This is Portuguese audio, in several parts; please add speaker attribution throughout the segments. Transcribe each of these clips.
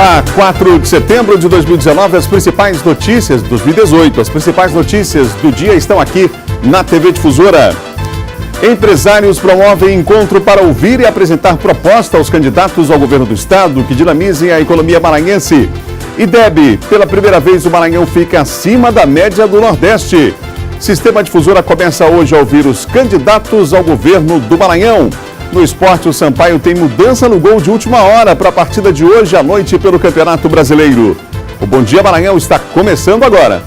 Speaker 1: Olá, 4 de setembro de 2019, as principais notícias de 2018, as principais notícias do dia estão aqui na TV Difusora. Empresários promovem encontro para ouvir e apresentar proposta aos candidatos ao governo do estado que dinamizem a economia maranhense. IDEB, pela primeira vez o Maranhão fica acima da média do Nordeste. Sistema Difusora começa hoje a ouvir os candidatos ao governo do Maranhão. No esporte, o Sampaio tem mudança no gol de última hora para a partida de hoje à noite pelo Campeonato Brasileiro. O Bom Dia Maranhão está começando agora.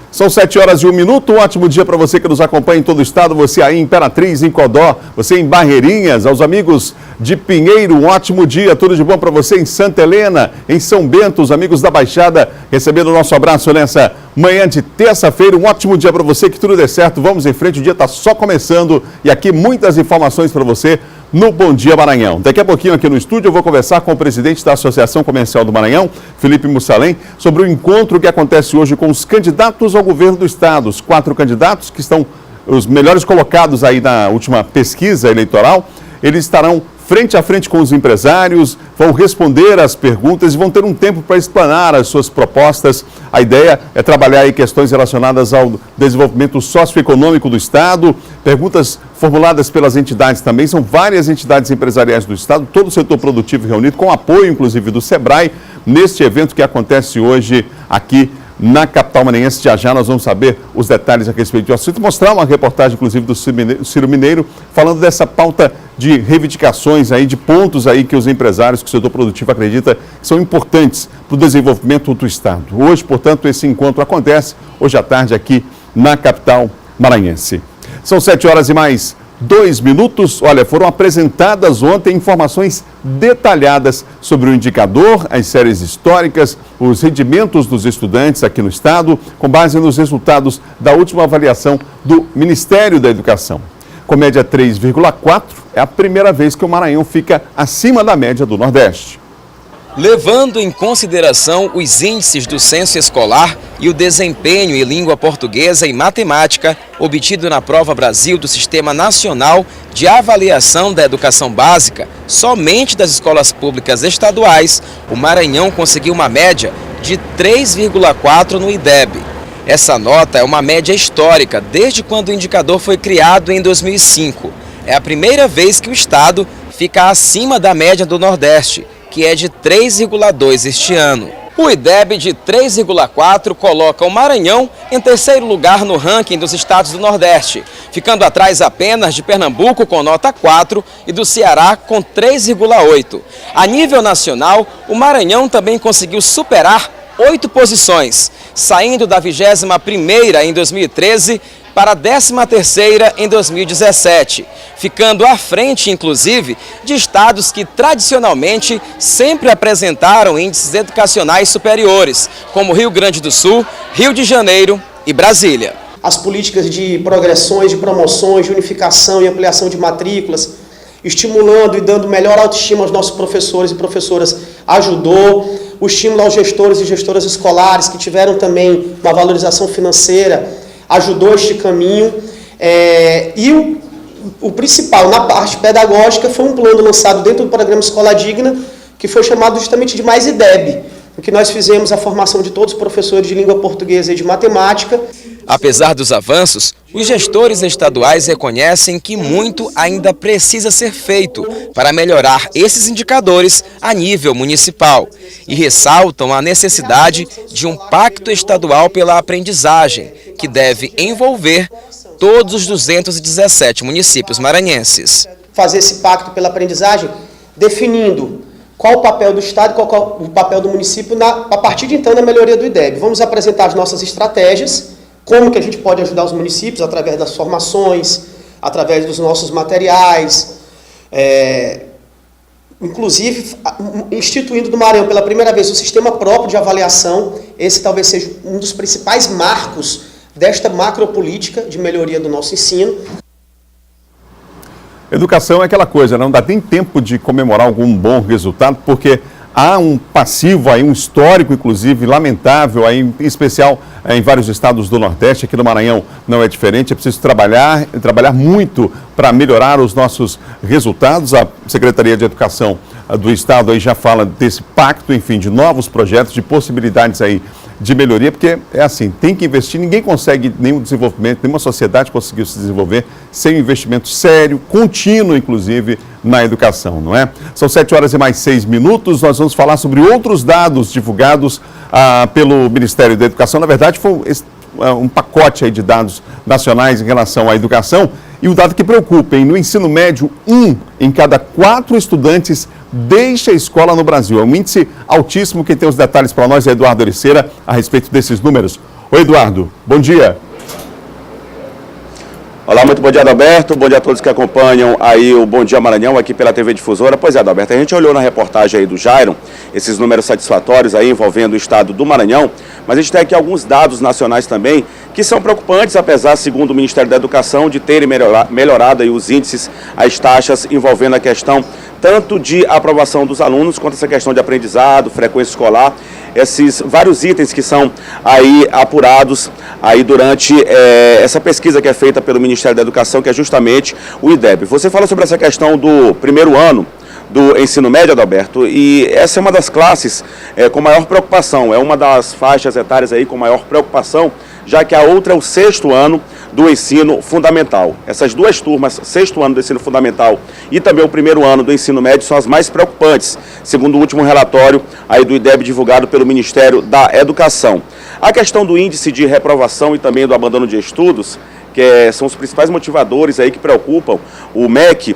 Speaker 1: São 7 horas e 1 minuto, um ótimo dia para você que nos acompanha em todo o estado, você aí em Imperatriz, em Codó, você em Barreirinhas, aos amigos de Pinheiro, um ótimo dia, tudo de bom para você em Santa Helena, em São Bento, os amigos da Baixada, recebendo o nosso abraço nessa manhã de terça-feira, um ótimo dia para você, que tudo dê certo, vamos em frente, o dia está só começando e aqui muitas informações para você no Bom Dia Maranhão. Daqui a pouquinho aqui no estúdio eu vou conversar com o presidente da Associação Comercial do Maranhão, Felipe Mussalem, sobre o encontro que acontece hoje com os candidatos ao governo do estado. Os 4 candidatos que estão os melhores colocados aí na última pesquisa eleitoral, eles estarão frente a frente com os empresários, vão responder as perguntas e vão ter um tempo para explanar as suas propostas. A ideia é trabalhar aí questões relacionadas ao desenvolvimento socioeconômico do estado, perguntas formuladas pelas entidades também, são várias entidades empresariais do estado, todo o setor produtivo reunido, com apoio inclusive do Sebrae, neste evento que acontece hoje aqui na capital maranhense. Já nós vamos saber os detalhes a respeito do assunto, mostrar uma reportagem inclusive do Ciro Mineiro, falando dessa pauta de reivindicações aí, de pontos aí que os empresários, que o setor produtivo acredita que são importantes para o desenvolvimento do estado. Hoje, portanto, esse encontro acontece hoje à tarde aqui na capital maranhense. São 7 horas e mais 2 minutos. Olha, foram apresentadas ontem informações detalhadas sobre o indicador, as séries históricas, os rendimentos dos estudantes aqui no estado, com base nos resultados da última avaliação do Ministério da Educação. Com média 3,4, é a primeira vez que o Maranhão fica acima da média do Nordeste.
Speaker 2: Levando em consideração os índices do censo escolar e o desempenho em língua portuguesa e matemática obtido na Prova Brasil do Sistema Nacional de Avaliação da Educação Básica, somente das escolas públicas estaduais, o Maranhão conseguiu uma média de 3,4 no IDEB. Essa nota é uma média histórica desde quando o indicador foi criado em 2005. É a primeira vez que o estado fica acima da média do Nordeste, que é de 3,2 este ano. O IDEB de 3,4 coloca o Maranhão em terceiro lugar no ranking dos estados do Nordeste, ficando atrás apenas de Pernambuco com nota 4 e do Ceará com 3,8. A nível nacional, o Maranhão também conseguiu superar 8 posições, saindo da 21ª em 2013 para a 13ª em 2017, ficando à frente, inclusive, de estados que tradicionalmente sempre apresentaram índices educacionais superiores, como Rio Grande do Sul, Rio de Janeiro e Brasília.
Speaker 3: As políticas de progressões, de promoções, de unificação e ampliação de matrículas, estimulando e dando melhor autoestima aos nossos professores e professoras, ajudou. O estímulo aos gestores e gestoras escolares, que tiveram também uma valorização financeira, ajudou este caminho. E o principal, na parte pedagógica, foi um plano lançado dentro do programa Escola Digna, que foi chamado justamente de Mais IDEB, em que nós fizemos a formação de todos os professores de língua portuguesa e de matemática.
Speaker 2: Apesar dos avanços, os gestores estaduais reconhecem que muito ainda precisa ser feito para melhorar esses indicadores a nível municipal e ressaltam a necessidade de um pacto estadual pela aprendizagem, que deve envolver todos os 217 municípios maranhenses.
Speaker 3: Fazer esse pacto pela aprendizagem, definindo qual o papel do Estado e qual o papel do município a partir de então na melhoria do IDEB. Vamos apresentar as nossas estratégias, como que a gente pode ajudar os municípios através das formações, através dos nossos materiais, inclusive instituindo no Maranhão pela primeira vez o sistema próprio de avaliação. Esse talvez seja um dos principais marcos desta macropolítica de melhoria do nosso ensino.
Speaker 1: Educação é aquela coisa, não dá nem tempo de comemorar algum bom resultado, porque há um passivo, aí, um histórico, inclusive, lamentável, aí, em especial em vários estados do Nordeste. Aqui no Maranhão não é diferente. É preciso trabalhar muito para melhorar os nossos resultados. A Secretaria de Educação do Estado aí já fala desse pacto, enfim, de novos projetos, de possibilidades aí de melhoria, porque é assim, tem que investir, ninguém consegue nenhum desenvolvimento, nenhuma sociedade conseguiu se desenvolver sem um investimento sério, contínuo, inclusive, na educação, não é? São 7h mais 6, nós vamos falar sobre outros dados divulgados pelo Ministério da Educação. Na verdade, foi um pacote aí de dados nacionais em relação à educação, e o dado que preocupa, hein? No ensino médio, 1 em cada 4 estudantes deixa a escola no Brasil. É um índice altíssimo. Quem tem os detalhes para nós é Eduardo Ericeira a respeito desses números. Oi, Eduardo, bom dia.
Speaker 4: Olá, muito bom dia, Adalberto. Bom dia a todos que acompanham aí o Bom Dia Maranhão aqui pela TV Difusora. Pois é, Adalberto, a gente olhou na reportagem aí do Jairo, esses números satisfatórios aí envolvendo o estado do Maranhão, mas a gente tem aqui alguns dados nacionais também que são preocupantes, apesar, segundo o Ministério da Educação, de terem melhorado aí os índices, as taxas envolvendo a questão tanto de aprovação dos alunos, quanto essa questão de aprendizado, frequência escolar, esses vários itens que são aí apurados aí durante essa pesquisa que é feita pelo Ministério da Educação, que é justamente o IDEB. Você fala sobre essa questão do primeiro ano do ensino médio, Adalberto, e essa é uma das classes com maior preocupação, é uma das faixas etárias aí com maior preocupação, já que a outra é o 6º ano do ensino fundamental. Essas duas turmas, 6º ano do ensino fundamental e também o primeiro ano do ensino médio, são as mais preocupantes, segundo o último relatório aí do IDEB divulgado pelo Ministério da Educação. A questão do índice de reprovação e também do abandono de estudos, que são os principais motivadores aí que preocupam o MEC,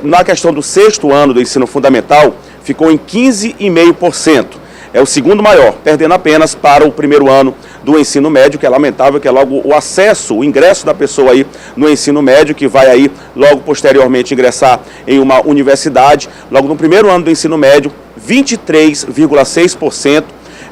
Speaker 4: na questão do 6º ano do ensino fundamental, ficou em 15,5%. É o segundo maior, perdendo apenas para o primeiro ano do ensino médio, que é lamentável, que é logo o acesso, o ingresso da pessoa aí no ensino médio, que vai aí logo posteriormente ingressar em uma universidade. Logo no primeiro ano do ensino médio, 23,6%.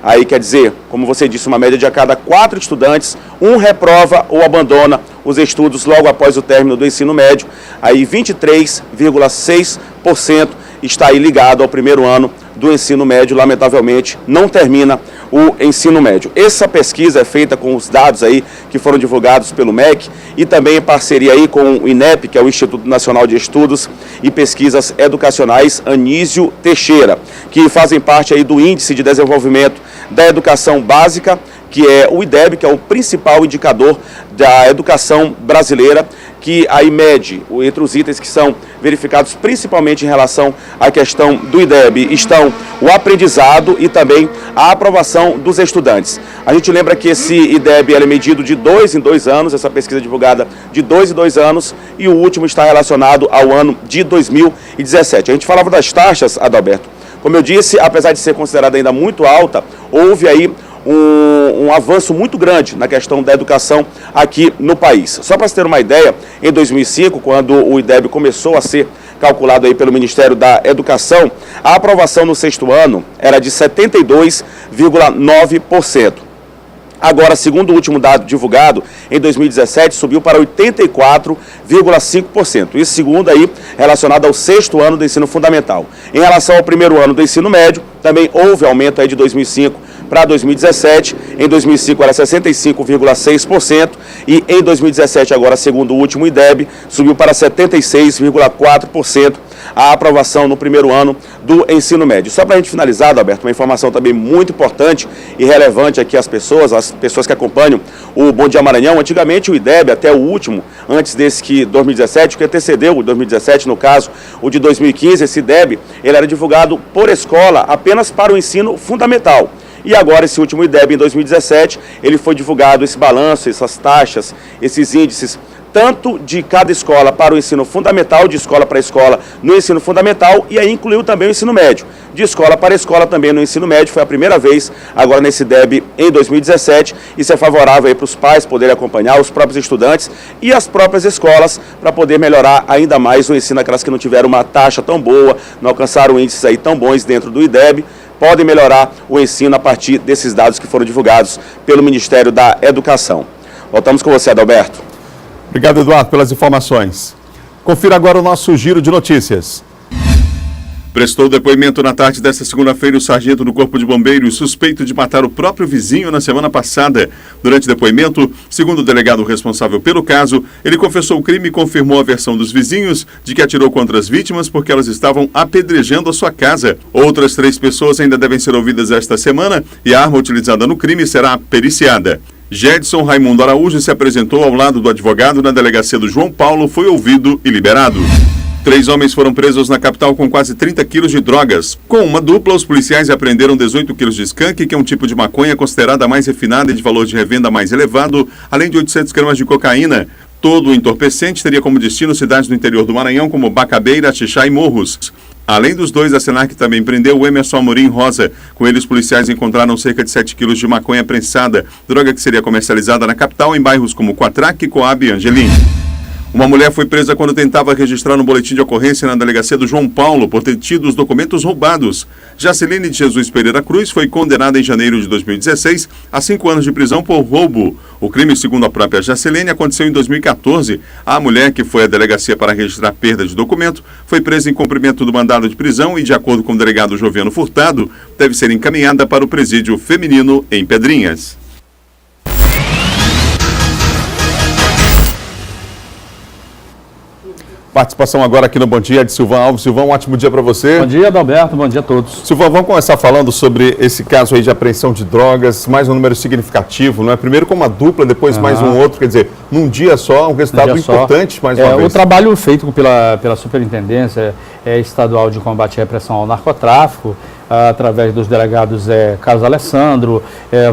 Speaker 4: Aí quer dizer, como você disse, uma média de a cada 4 estudantes, 1 reprova ou abandona os estudos logo após o término do ensino médio. Aí 23,6% está aí ligado ao primeiro ano do ensino médio, lamentavelmente não termina o ensino médio. Essa pesquisa é feita com os dados aí que foram divulgados pelo MEC e também em parceria aí com o INEP, que é o Instituto Nacional de Estudos e Pesquisas Educacionais Anísio Teixeira, que fazem parte aí do Índice de Desenvolvimento da Educação Básica, que é o IDEB, que é o principal indicador da educação brasileira, que aí mede, entre os itens que são verificados principalmente em relação à questão do IDEB, estão o aprendizado e também a aprovação dos estudantes. A gente lembra que esse IDEB é medido de 2 em 2 anos, essa pesquisa divulgada de 2 em 2 anos, e o último está relacionado ao ano de 2017. A gente falava das taxas, Adalberto. Como eu disse, apesar de ser considerada ainda muito alta, houve aí um avanço muito grande na questão da educação aqui no país. Só para você ter uma ideia, em 2005, quando o IDEB começou a ser calculado aí pelo Ministério da Educação, a aprovação no 6º ano era de 72,9%. Agora, segundo o último dado divulgado, em 2017, subiu para 84,5%. Isso segundo aí, relacionado ao 6º ano do ensino fundamental. Em relação ao primeiro ano do ensino médio, também houve aumento aí de 2005 para 2017. Em 2005 era 65,6% e em 2017, agora segundo o último IDEB, subiu para 76,4% a aprovação no primeiro ano do ensino médio. Só para a gente finalizar, Alberto, uma informação também muito importante e relevante aqui às pessoas que acompanham o Bom Dia Maranhão. Antigamente o IDEB, até o último, antes desse que 2017, que antecedeu o 2017, no caso, o de 2015, esse IDEB, ele era divulgado por escola apenas para o ensino fundamental. E agora, esse último IDEB, em 2017, ele foi divulgado esse balanço, essas taxas, esses índices, tanto de cada escola para o ensino fundamental, de escola para escola no ensino fundamental, e aí incluiu também o ensino médio. De escola para escola também no ensino médio, foi a primeira vez agora nesse IDEB em 2017. Isso é favorável para os pais poderem acompanhar, os próprios estudantes e as próprias escolas, para poder melhorar ainda mais o ensino, aquelas que não tiveram uma taxa tão boa, não alcançaram índices aí tão bons dentro do IDEB, podem melhorar o ensino a partir desses dados que foram divulgados pelo Ministério da Educação. Voltamos com você, Adalberto.
Speaker 1: Obrigado, Eduardo, pelas informações. Confira agora o nosso giro de notícias. Prestou depoimento na tarde desta segunda-feira o sargento do Corpo de Bombeiros, suspeito de matar o próprio vizinho na semana passada. Durante depoimento, segundo o delegado responsável pelo caso, ele confessou o crime e confirmou a versão dos vizinhos de que atirou contra as vítimas porque elas estavam apedrejando a sua casa. Outras 3 pessoas ainda devem ser ouvidas esta semana e a arma utilizada no crime será periciada. Jedson Raimundo Araújo se apresentou ao lado do advogado na delegacia do João Paulo, foi ouvido e liberado. 3 homens foram presos na capital com quase 30 quilos de drogas. Com uma dupla, os policiais apreenderam 18 quilos de skunk, que é um tipo de maconha considerada a mais refinada e de valor de revenda mais elevado, além de 800 gramas de cocaína. Todo o entorpecente teria como destino cidades do interior do Maranhão, como Bacabeira, Xixá e Morros. Além dos 2, a Senac também prendeu o Emerson Amorim Rosa. Com ele, os policiais encontraram cerca de 7 quilos de maconha prensada, droga que seria comercializada na capital em bairros como Quatraque, Coab e Angelim. Uma mulher foi presa quando tentava registrar no boletim de ocorrência na delegacia do João Paulo por ter tido os documentos roubados. Jaceline de Jesus Pereira Cruz foi condenada em janeiro de 2016 a 5 anos de prisão por roubo. O crime, segundo a própria Jaceline, aconteceu em 2014. A mulher, que foi à delegacia para registrar perda de documento, foi presa em cumprimento do mandado de prisão e, de acordo com o delegado Joviano Furtado, deve ser encaminhada para o presídio feminino em Pedrinhas. Participação agora aqui no Bom Dia de Silvão Alves. Silvão, um ótimo dia para você.
Speaker 5: Bom dia, Adalberto. Bom dia a todos.
Speaker 1: Silvão, vamos começar falando sobre esse caso aí de apreensão de drogas, mais um número significativo, não é? Primeiro com uma dupla, depois mais um outro, quer dizer, num dia só, um resultado importante, mais uma vez.
Speaker 5: O trabalho feito pela Superintendência Estadual de Combate e Repressão ao Narcotráfico, através dos delegados Carlos Alessandro,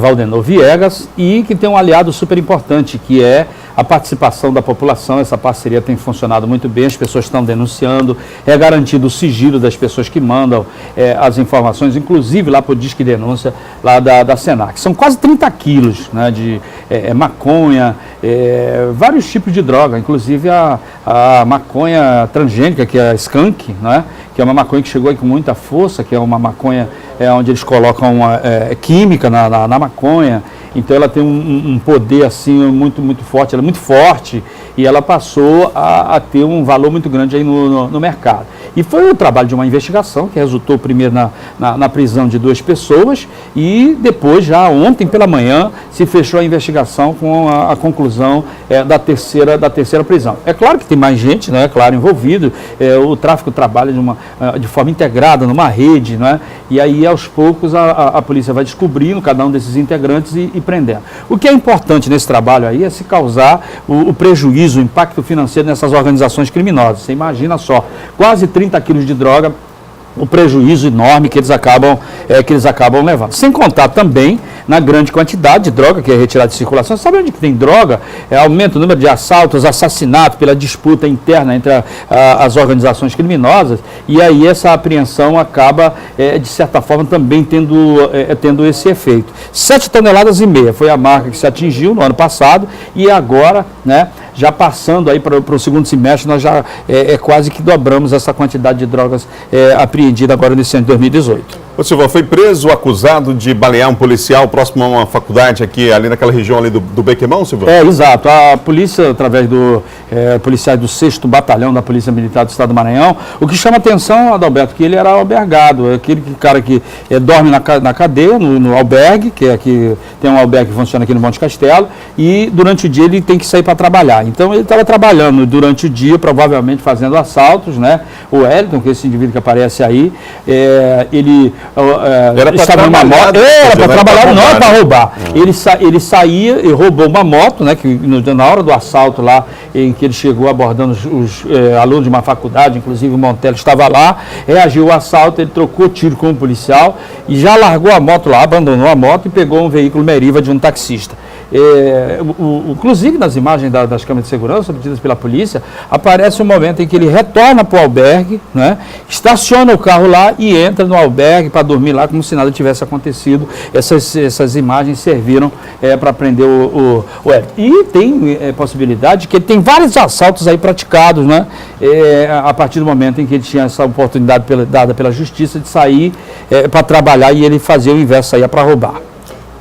Speaker 5: Valdenor Viegas, e que tem um aliado super importante, que é a participação da população. Essa parceria tem funcionado muito bem, as pessoas estão denunciando, é garantido o sigilo das pessoas que mandam as informações, inclusive lá para o Disque Denúncia, lá da Senac. São quase 30 quilos, né, de maconha, vários tipos de droga, inclusive a maconha transgênica, que é a skunk, né, que é uma maconha que chegou aí com muita força, que é uma maconha onde eles colocam química na maconha. Então ela tem um poder assim muito, muito forte, ela é muito forte e ela passou a ter um valor muito grande aí no mercado. E foi o trabalho de uma investigação que resultou primeiro na prisão de 2 pessoas e depois, já ontem pela manhã, se fechou a investigação com a conclusão da terceira prisão. É claro que tem mais gente, né, claro, envolvido, o tráfico trabalha de forma integrada numa rede, né, e aí aos poucos a polícia vai descobrindo cada um desses integrantes e prendendo. O que é importante nesse trabalho aí é se causar o prejuízo, o impacto financeiro nessas organizações criminosas. Você imagina só, quase 30 quilos de droga, o prejuízo enorme que eles acabam levando. Sem contar também na grande quantidade de droga que é retirada de circulação. Sabe onde que tem droga? Aumenta o número de assaltos, assassinatos pela disputa interna entre as organizações criminosas, e aí essa apreensão acaba, de certa forma, também tendo esse efeito. 7,5 toneladas foi a marca que se atingiu no ano passado, e agora, né, já passando aí para o segundo semestre, nós já quase que dobramos essa quantidade de drogas apreendida agora nesse ano de 2018.
Speaker 1: O Silvão foi preso, acusado de balear um policial próximo a uma faculdade aqui, ali naquela região ali do Bequimão, Silvão?
Speaker 5: Exato. A polícia, através do policiais do 6º Batalhão da Polícia Militar do Estado do Maranhão, o que chama atenção, Adalberto, que ele era albergado, aquele cara que dorme na cadeia, no albergue, que tem um albergue que funciona aqui no Monte Castelo, e durante o dia ele tem que sair para trabalhar. Então ele estava trabalhando durante o dia, provavelmente fazendo assaltos, né? O Wellington, que é esse indivíduo que aparece aí, ele estava numa moto, para trabalhar, não para roubar. Ele saía e roubou uma moto, né? Que na hora do assalto lá, em que ele chegou abordando os alunos de uma faculdade, inclusive o Montello estava lá, reagiu ao assalto, ele trocou tiro com o policial e já largou a moto lá, abandonou a moto e pegou um veículo Meriva de um taxista. Inclusive nas imagens das câmeras de segurança obtidas pela polícia, aparece um momento em que ele retorna para o albergue, né, estaciona o carro lá e entra no albergue para dormir lá como se nada tivesse acontecido. Essas imagens serviram para prender o Hélio. E tem possibilidade que ele tem vários assaltos aí praticados, né, a partir do momento em que ele tinha essa oportunidade dada pela justiça de sair para trabalhar, e ele fazia o inverso, saía para roubar.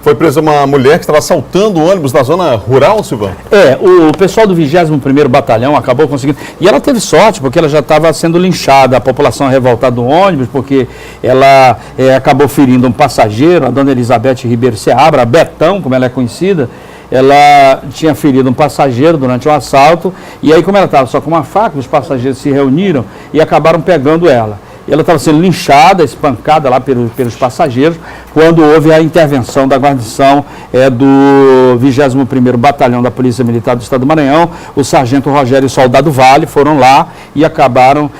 Speaker 1: Foi presa uma mulher que estava assaltando ônibus na zona rural, Silvano?
Speaker 5: O pessoal do 21º Batalhão acabou conseguindo. E ela teve sorte, porque ela já estava sendo linchada, a população revoltada do ônibus, porque ela acabou ferindo um passageiro, a dona Elizabeth Ribeiro Seabra, a Betão, como ela é conhecida. Ela tinha ferido um passageiro durante o assalto, e aí, como ela estava só com uma faca, os passageiros se reuniram e acabaram pegando ela. Ela estava sendo linchada, espancada lá pelos passageiros, quando houve a intervenção da guarnição do 21º Batalhão da Polícia Militar do Estado do Maranhão. O sargento Rogério e o soldado Vale foram lá e acabaram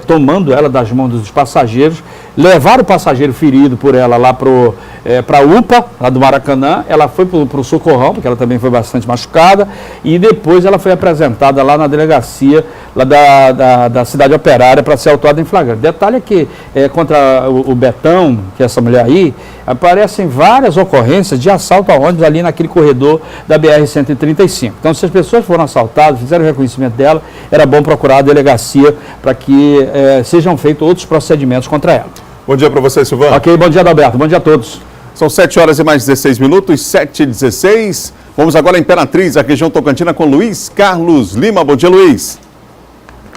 Speaker 5: tomando ela das mãos dos passageiros, levaram o passageiro ferido por ela lá para a UPA, lá do Maracanã. Ela foi para o Socorrão, porque ela também foi bastante machucada, e depois ela foi apresentada lá na delegacia lá da cidade operária para ser autuada em flagrante. Detalhe é que contra o Betão, que é essa mulher aí, aparecem várias ocorrências de assalto a ônibus ali naquele corredor da BR-135. Então, se as pessoas foram assaltadas, fizeram o reconhecimento dela, era bom procurar a delegacia para que sejam feitos outros procedimentos contra ela.
Speaker 1: Bom dia para você, Silvano.
Speaker 5: Ok, bom dia, Adalberto. Bom dia a todos.
Speaker 1: São 7 horas e mais 16 minutos, 7h16. Vamos agora à Imperatriz, a região Tocantina, com Luiz Carlos Lima. Bom dia, Luiz.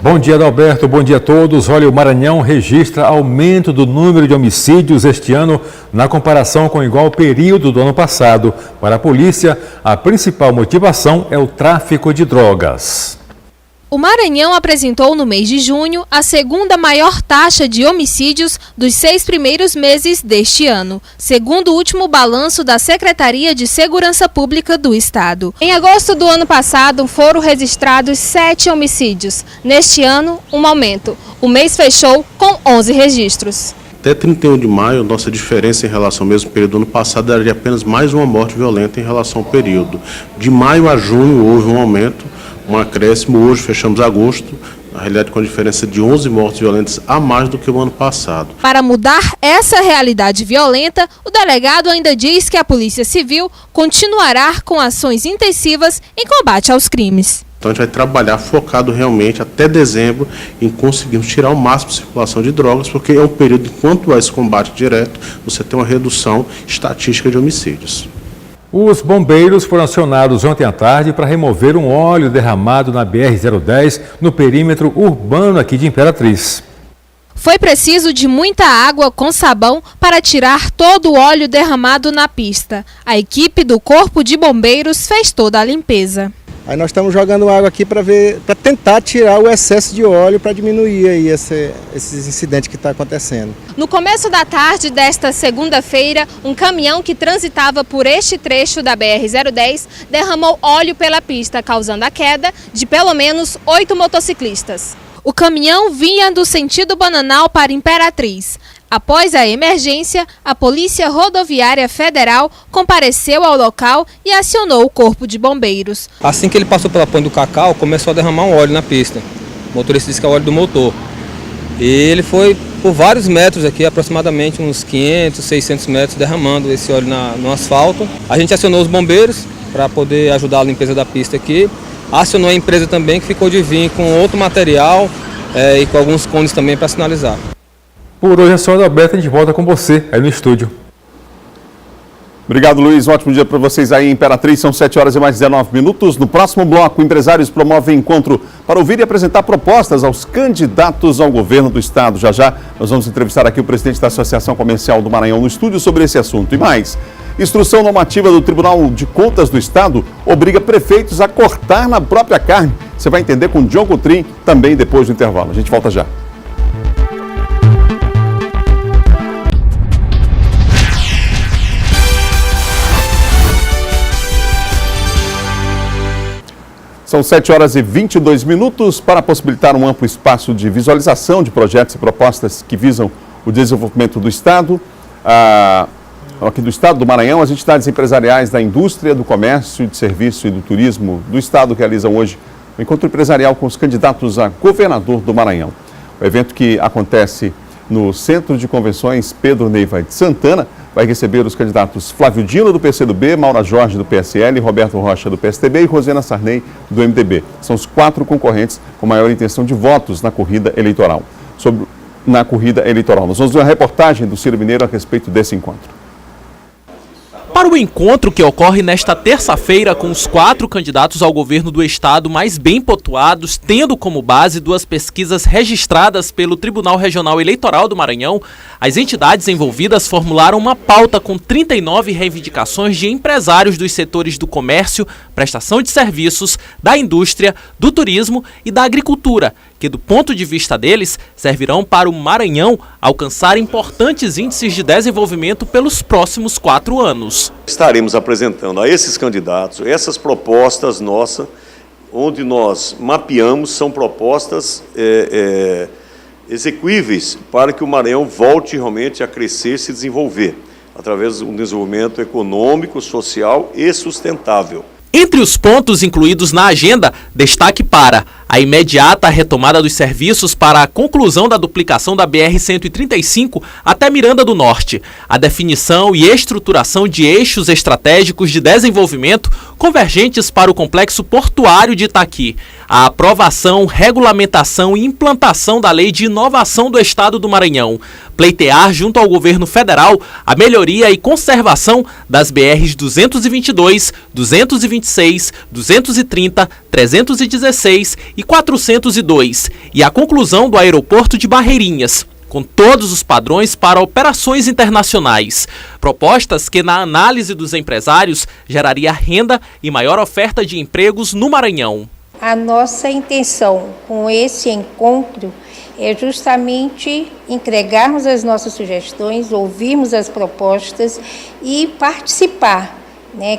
Speaker 6: Bom dia, Adalberto. Bom dia a todos. Olha, o Maranhão registra aumento do número de homicídios este ano na comparação com o igual período do ano passado. Para a polícia, a principal motivação é o tráfico de drogas.
Speaker 7: O Maranhão apresentou no mês de junho a segunda maior taxa de homicídios dos 6 primeiros meses deste ano, segundo o último balanço da Secretaria de Segurança Pública do Estado. Em agosto do ano passado, foram registrados 7 homicídios. Neste ano, um aumento. O mês fechou com 11 registros.
Speaker 8: Até 31 de maio, nossa diferença em relação ao mesmo período do ano passado era de apenas mais uma morte violenta em relação ao período. De maio a junho houve um aumento, um acréscimo. Hoje fechamos agosto, na realidade com a diferença de 11 mortes violentas a mais do que o ano passado.
Speaker 7: Para mudar essa realidade violenta, o delegado ainda diz que a Polícia Civil continuará com ações intensivas em combate aos crimes.
Speaker 8: Então a gente vai trabalhar focado realmente até dezembro em conseguirmos tirar o máximo de circulação de drogas, porque é um período, enquanto há esse combate direto, você tem uma redução estatística de homicídios.
Speaker 6: Os bombeiros foram acionados ontem à tarde para remover um óleo derramado na BR-010 no perímetro urbano aqui de Imperatriz.
Speaker 7: Foi preciso de muita água com sabão para tirar todo o óleo derramado na pista. A equipe do Corpo de Bombeiros fez toda a limpeza.
Speaker 9: Aí nós estamos jogando água aqui para tentar tirar o excesso de óleo para diminuir aí esses incidentes que estão acontecendo.
Speaker 7: No começo da tarde desta segunda-feira, um caminhão que transitava por este trecho da BR-010 derramou óleo pela pista, causando a queda de pelo menos 8 motociclistas. O caminhão vinha do sentido Bananal para Imperatriz. Após a emergência, a Polícia Rodoviária Federal compareceu ao local e acionou o Corpo de Bombeiros.
Speaker 10: Assim que ele passou pela Ponte do Cacau, começou a derramar um óleo na pista. O motorista disse que é o óleo do motor. E ele foi por vários metros aqui, aproximadamente uns 500, 600 metros, derramando esse óleo no asfalto. A gente acionou os bombeiros para poder ajudar a limpeza da pista aqui. Acionou a empresa também, que ficou de vir com outro material e com alguns cones também para sinalizar.
Speaker 6: Por hoje é só, Adalberto, a gente volta com você aí no estúdio.
Speaker 1: Obrigado, Luiz. Um ótimo dia para vocês aí em Imperatriz. São 7 horas e mais 19 minutos. No próximo bloco, empresários promovem encontro para ouvir e apresentar propostas aos candidatos ao governo do estado. Já já nós vamos entrevistar aqui o presidente da Associação Comercial do Maranhão no estúdio sobre esse assunto. E mais, instrução normativa do Tribunal de Contas do Estado obriga prefeitos a cortar na própria carne. Você vai entender com o John Coutrin também depois do intervalo. A gente volta já. São 7 horas e 22 minutos. Para possibilitar um amplo espaço de visualização de projetos e propostas que visam o desenvolvimento do Estado, aqui do Estado do Maranhão, as entidades empresariais da indústria, do comércio, de serviço e do turismo do Estado realizam hoje um encontro empresarial com os candidatos a governador do Maranhão. O evento, que acontece no Centro de Convenções Pedro Neiva de Santana, vai receber os candidatos Flávio Dino, do PCdoB, Maura Jorge, do PSL, Roberto Rocha, do PSTB e Rosena Sarney, do MDB. São os 4 concorrentes com maior intenção de votos na corrida eleitoral. Nós vamos ver uma reportagem do Ciro Mineiro a respeito desse encontro.
Speaker 11: Para o encontro que ocorre nesta terça-feira com os 4 candidatos ao governo do estado mais bem pontuados, tendo como base 2 pesquisas registradas pelo Tribunal Regional Eleitoral do Maranhão, as entidades envolvidas formularam uma pauta com 39 reivindicações de empresários dos setores do comércio, prestação de serviços, da indústria, do turismo e da agricultura, que do ponto de vista deles servirão para o Maranhão alcançar importantes índices de desenvolvimento pelos próximos 4 anos.
Speaker 12: Estaremos apresentando a esses candidatos essas propostas nossas, onde nós mapeamos, são propostas execuíveis para que o Maranhão volte realmente a crescer e se desenvolver, através de um desenvolvimento econômico, social e sustentável.
Speaker 11: Entre os pontos incluídos na agenda, destaque para a imediata retomada dos serviços para a conclusão da duplicação da BR-135 até Miranda do Norte, a definição e estruturação de eixos estratégicos de desenvolvimento convergentes para o complexo portuário de Itaqui, a aprovação, regulamentação e implantação da Lei de Inovação do Estado do Maranhão, pleitear junto ao governo federal a melhoria e conservação das BRs 222, 226, 230, 316 e 402 e a conclusão do aeroporto de Barreirinhas, com todos os padrões para operações internacionais. Propostas que, na análise dos empresários, geraria renda e maior oferta de empregos no Maranhão.
Speaker 13: A nossa intenção com esse encontro é justamente entregarmos as nossas sugestões, ouvirmos as propostas e participar.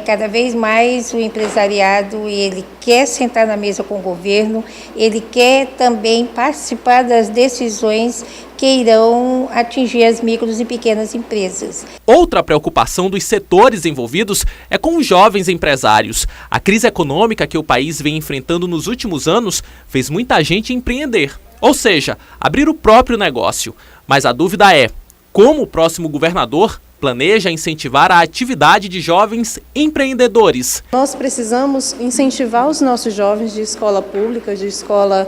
Speaker 13: Cada vez mais o empresariado ele quer sentar na mesa com o governo, ele quer também participar das decisões que irão atingir as micros e pequenas empresas.
Speaker 11: Outra preocupação dos setores envolvidos é com os jovens empresários. A crise econômica que o país vem enfrentando nos últimos anos fez muita gente empreender, ou seja, abrir o próprio negócio. Mas a dúvida é, como o próximo governador planeja incentivar a atividade de jovens empreendedores?
Speaker 14: Nós precisamos incentivar os nossos jovens de escola pública, de escola,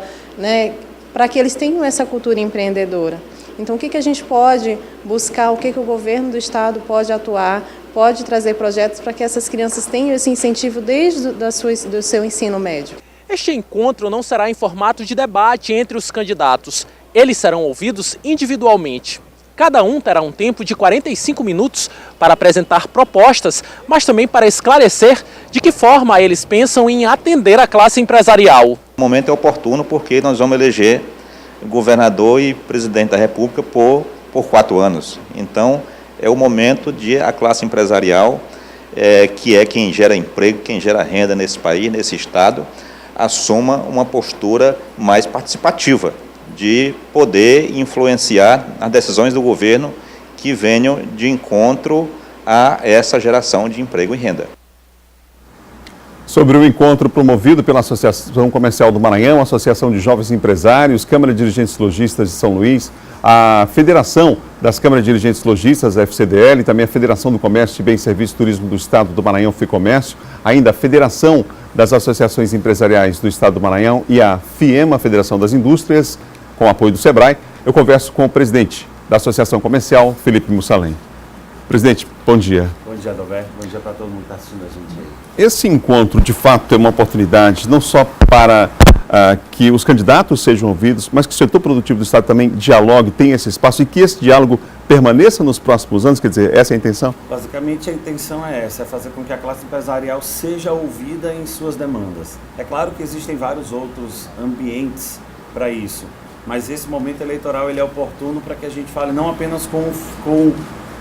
Speaker 14: para que eles tenham essa cultura empreendedora. Então, o que a gente pode buscar, o que o governo do estado pode atuar, pode trazer projetos para que essas crianças tenham esse incentivo desde do seu ensino médio.
Speaker 11: Este encontro não será em formato de debate entre os candidatos. Eles serão ouvidos individualmente. Cada um terá um tempo de 45 minutos para apresentar propostas, mas também para esclarecer de que forma eles pensam em atender a classe empresarial.
Speaker 15: O momento é oportuno porque nós vamos eleger governador e presidente da República por 4 anos. Então, é o momento de a classe empresarial, que é quem gera emprego, quem gera renda nesse país, nesse estado, assuma uma postura mais participativa, de poder influenciar as decisões do governo que venham de encontro a essa geração de emprego e renda.
Speaker 1: Sobre o encontro promovido pela Associação Comercial do Maranhão, Associação de Jovens Empresários, Câmara de Dirigentes Lojistas de São Luís, a Federação das Câmaras de Dirigentes Lojistas, a FCDL, também a Federação do Comércio de Bens e Serviços e Turismo do Estado do Maranhão, FEComércio, ainda a Federação das Associações Empresariais do Estado do Maranhão e a FIEMA, Federação das Indústrias, com o apoio do SEBRAE, eu converso com o presidente da Associação Comercial, Felipe Mussalem. Presidente, bom dia.
Speaker 16: Bom dia, Adalberto. Bom dia para todo mundo que está assistindo a gente aí.
Speaker 1: Esse encontro, de fato, é uma oportunidade não só para que os candidatos sejam ouvidos, mas que o setor produtivo do Estado também dialogue, tenha esse espaço e que esse diálogo permaneça nos próximos anos? Quer dizer, essa é a intenção?
Speaker 16: Basicamente, a intenção é essa, é fazer com que a classe empresarial seja ouvida em suas demandas. É claro que existem vários outros ambientes para isso, mas esse momento eleitoral ele é oportuno para que a gente fale não apenas com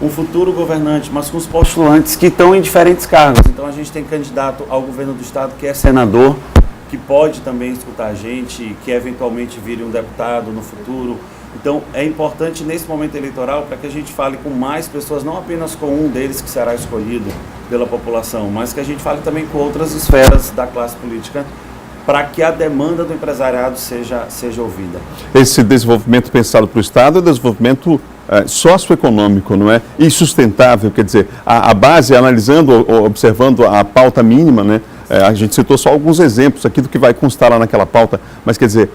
Speaker 16: um futuro governante, mas com os postulantes que estão em diferentes cargos. Então a gente tem candidato ao governo do estado que é senador, que pode também escutar a gente, que eventualmente vire um deputado no futuro. Então é importante nesse momento eleitoral para que a gente fale com mais pessoas, não apenas com um deles que será escolhido pela população, mas que a gente fale também com outras esferas da classe política, para que a demanda do empresariado seja ouvida. Esse desenvolvimento pensado para o Estado é desenvolvimento socioeconômico, não é? E sustentável, quer dizer, a base, analisando, observando a pauta mínima, né,
Speaker 1: A gente citou só alguns exemplos aqui do que vai constar lá naquela pauta, mas quer dizer,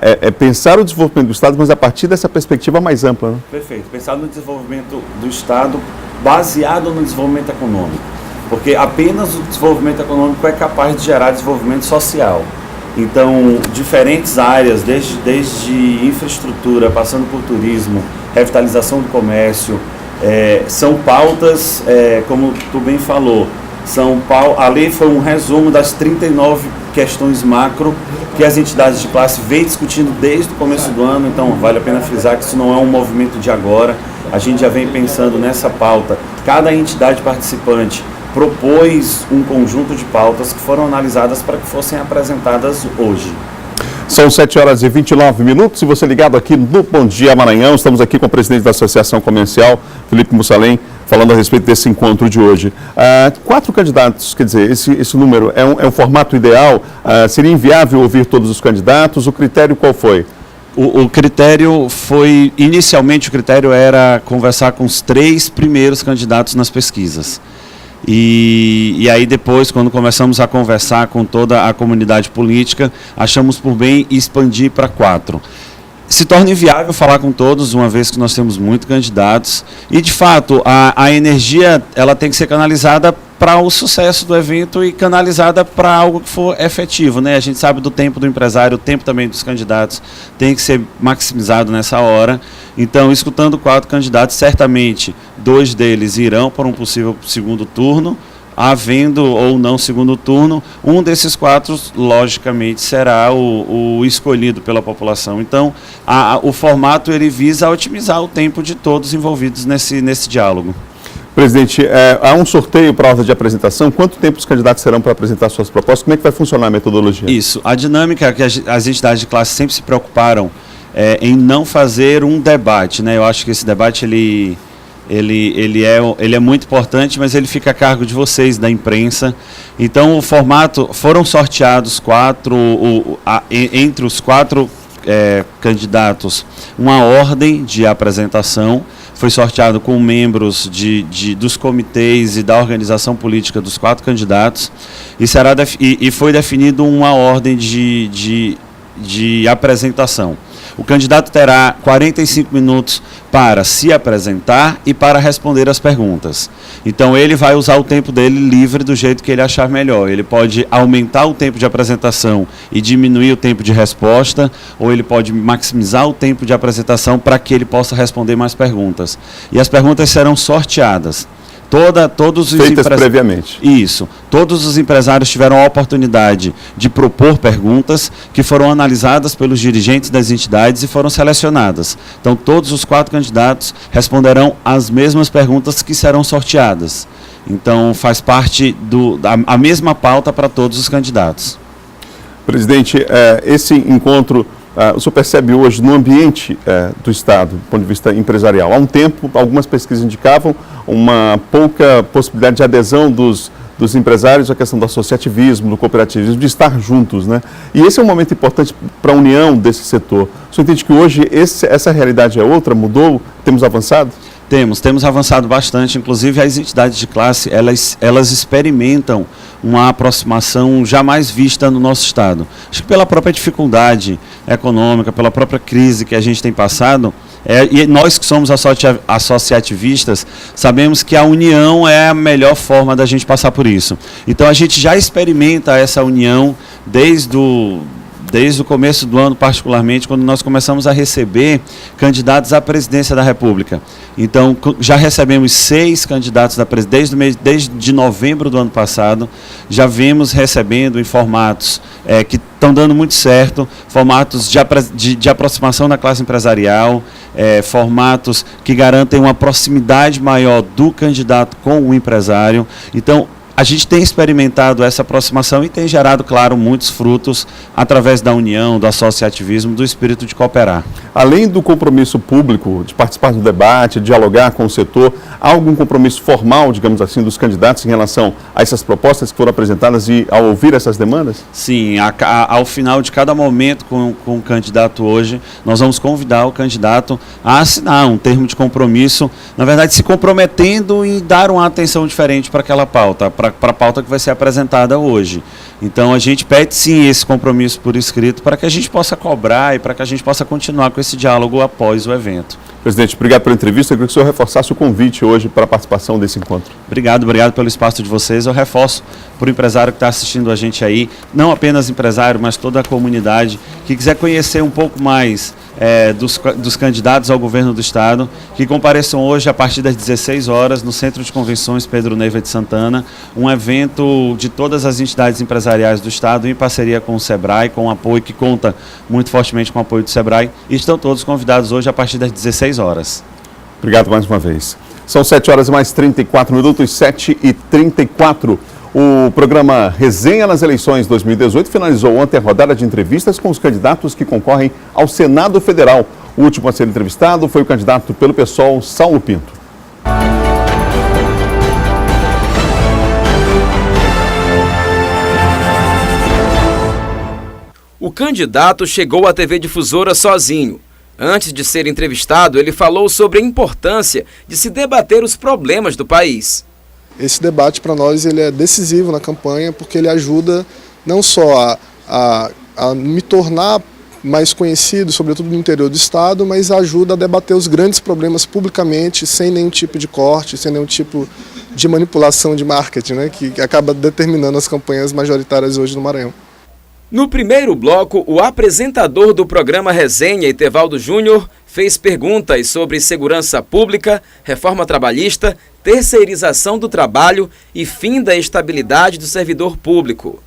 Speaker 1: é pensar o desenvolvimento do Estado, mas a partir dessa perspectiva mais ampla, né?
Speaker 16: Perfeito, pensar no desenvolvimento do Estado baseado no desenvolvimento econômico, porque apenas o desenvolvimento econômico é capaz de gerar desenvolvimento social. Então, diferentes áreas, desde infraestrutura, passando por turismo, revitalização do comércio, são pautas, como tu bem falou, a lei foi um resumo das 39 questões macro que as entidades de classe vêm discutindo desde o começo do ano, então vale a pena frisar que isso não é um movimento de agora, a gente já vem pensando nessa pauta, cada entidade participante propôs um conjunto de pautas que foram analisadas para que fossem apresentadas hoje.
Speaker 1: São 7h29, e você ligado aqui no Bom Dia Maranhão, estamos aqui com o presidente da Associação Comercial, Felipe Mussalem, falando a respeito desse encontro de hoje. 4 candidatos, quer dizer, esse número é um formato ideal? Seria inviável ouvir todos os candidatos? O critério qual foi?
Speaker 17: O critério foi, inicialmente o critério era conversar com os 3 primeiros candidatos nas pesquisas. E aí depois, quando começamos a conversar com toda a comunidade política, achamos por bem expandir para 4. Se torna inviável falar com todos, uma vez que nós temos muitos candidatos. E, de fato, a energia ela tem que ser canalizada para o sucesso do evento e canalizada para algo que for efetivo, né? A gente sabe do tempo do empresário, o tempo também dos candidatos tem que ser maximizado nessa hora. Então, escutando 4 candidatos, certamente 2 deles irão para um possível segundo turno, havendo ou não segundo turno, um desses 4, logicamente, será o escolhido pela população. Então, o formato ele visa otimizar o tempo de todos envolvidos nesse diálogo.
Speaker 1: Presidente, há um sorteio para a ordem de apresentação. Quanto tempo os candidatos serão para apresentar suas propostas? Como é que vai funcionar a metodologia?
Speaker 17: Isso. A dinâmica que as entidades de classe sempre se preocuparam em não fazer um debate, né? Eu acho que esse debate ele é muito importante, mas ele fica a cargo de vocês, da imprensa. Então, o formato, foram sorteados entre os 4 candidatos, uma ordem de apresentação. Foi sorteado com membros dos comitês e da organização política dos 4 candidatos. E foi definido uma ordem de apresentação. O candidato terá 45 minutos para se apresentar e para responder as perguntas. Então, ele vai usar o tempo dele livre do jeito que ele achar melhor. Ele pode aumentar o tempo de apresentação e diminuir o tempo de resposta, ou ele pode maximizar o tempo de apresentação para que ele possa responder mais perguntas. E as perguntas serão sorteadas. Todos os
Speaker 1: Feitas previamente.
Speaker 17: Isso. Todos os empresários tiveram a oportunidade de propor perguntas que foram analisadas pelos dirigentes das entidades e foram selecionadas. Então, todos os 4 candidatos responderão as mesmas perguntas que serão sorteadas. Então, faz parte da mesma pauta para todos os candidatos.
Speaker 1: Presidente, esse encontro, o senhor percebe hoje no ambiente do Estado, do ponto de vista empresarial? Há um tempo, algumas pesquisas indicavam uma pouca possibilidade de adesão dos empresários à questão do associativismo, do cooperativismo, de estar juntos, né? E esse é um momento importante para a união desse setor. O senhor entende que hoje essa realidade é outra, mudou, temos avançado?
Speaker 17: Temos avançado bastante, inclusive as entidades de classe, elas experimentam uma aproximação jamais vista no nosso Estado. Acho que pela própria dificuldade econômica, pela própria crise que a gente tem passado, e nós que somos associativistas, sabemos que a união é a melhor forma da gente passar por isso. Então a gente já experimenta essa união desde o começo do ano, particularmente, quando nós começamos a receber candidatos à presidência da República. Então, já recebemos 6 candidatos da presidência, desde novembro do ano passado, já vemos recebendo em formatos que estão dando muito certo, formatos de aproximação da classe empresarial, formatos que garantem uma proximidade maior do candidato com o empresário. Então, a gente tem experimentado essa aproximação e tem gerado, claro, muitos frutos através da união, do associativismo, do espírito de cooperar.
Speaker 1: Além do compromisso público de participar do debate, de dialogar com o setor, há algum compromisso formal, digamos assim, dos candidatos em relação a essas propostas que foram apresentadas e ao ouvir essas demandas?
Speaker 17: Sim, ao final de cada momento com o candidato hoje, nós vamos convidar o candidato a assinar um termo de compromisso, na verdade se comprometendo em dar uma atenção diferente para aquela pauta, para a pauta que vai ser apresentada hoje. Então a gente pede sim esse compromisso por escrito para que a gente possa cobrar e para que a gente possa continuar com esse diálogo após o evento.
Speaker 1: Presidente, obrigado pela entrevista. Eu queria que o senhor reforçasse o convite hoje para a participação desse encontro.
Speaker 17: Obrigado pelo espaço de vocês. Eu reforço para o empresário que está assistindo a gente aí, não apenas empresário, mas toda a comunidade, que quiser conhecer um pouco mais dos candidatos ao governo do Estado, que compareçam hoje a partir das 16 horas no Centro de Convenções Pedro Neiva de Santana, um evento de todas as entidades empresariais do Estado em parceria com o SEBRAE, com o apoio que conta muito fortemente com o apoio do SEBRAE, e estão todos convidados hoje a partir das 16 horas.
Speaker 1: Obrigado mais uma vez. São 7 horas mais 34 minutos, 7h34. O programa Resenha nas Eleições 2018 finalizou ontem a rodada de entrevistas com os candidatos que concorrem ao Senado Federal. O último a ser entrevistado foi o candidato pelo PSOL, Saulo Pinto.
Speaker 2: O candidato chegou à TV Difusora sozinho. Antes de ser entrevistado, ele falou sobre a importância de se debater os problemas do país.
Speaker 18: Esse debate para nós ele é decisivo na campanha porque ele ajuda não só a me tornar mais conhecido, sobretudo no interior do Estado, mas ajuda a debater os grandes problemas publicamente, sem nenhum tipo de corte, sem nenhum tipo de manipulação de marketing, né, que acaba determinando as campanhas majoritárias hoje no Maranhão.
Speaker 2: No primeiro bloco, o apresentador do programa Resenha, Etevaldo Júnior, fez perguntas sobre segurança pública, reforma trabalhista, terceirização do trabalho e fim da estabilidade do servidor público.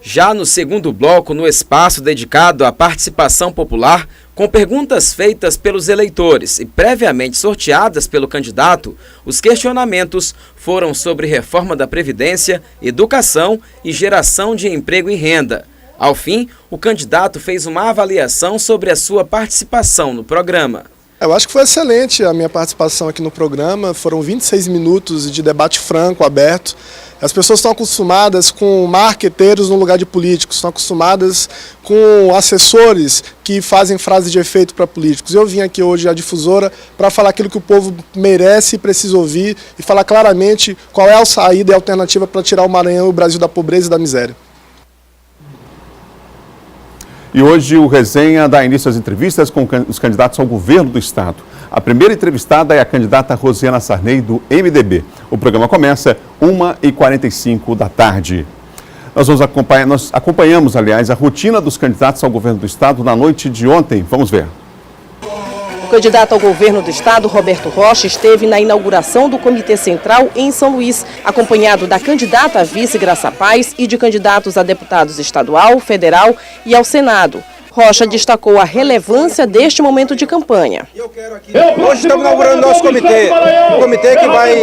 Speaker 2: Já no segundo bloco, no espaço dedicado à participação popular, com perguntas feitas pelos eleitores e previamente sorteadas pelo candidato, os questionamentos foram sobre reforma da Previdência, educação e geração de emprego e renda. Ao fim, o candidato fez uma avaliação sobre a sua participação no programa.
Speaker 18: Eu acho que foi excelente a minha participação aqui no programa, foram 26 minutos de debate franco, aberto. As pessoas estão acostumadas com marqueteiros no lugar de políticos, estão acostumadas com assessores que fazem frases de efeito para políticos. Eu vim aqui hoje à Difusora para falar aquilo que o povo merece e precisa ouvir e falar claramente qual é a saída e a alternativa para tirar o Maranhão e o Brasil da pobreza e da miséria.
Speaker 1: E hoje o Resenha dá início às entrevistas com os candidatos ao governo do Estado. A primeira entrevistada é a candidata Rosiana Sarney, do MDB. O programa começa 1h45 da tarde. Nós acompanhamos, aliás, a rotina dos candidatos ao governo do Estado na noite de ontem. Vamos ver.
Speaker 19: O candidato ao governo do Estado, Roberto Rocha, esteve na inauguração do Comitê Central em São Luís, acompanhado da candidata a vice Graça Paz e de candidatos a deputados estadual, federal e ao Senado. Rocha destacou a relevância deste momento de campanha.
Speaker 20: Hoje estamos inaugurando nosso comitê, um comitê que vai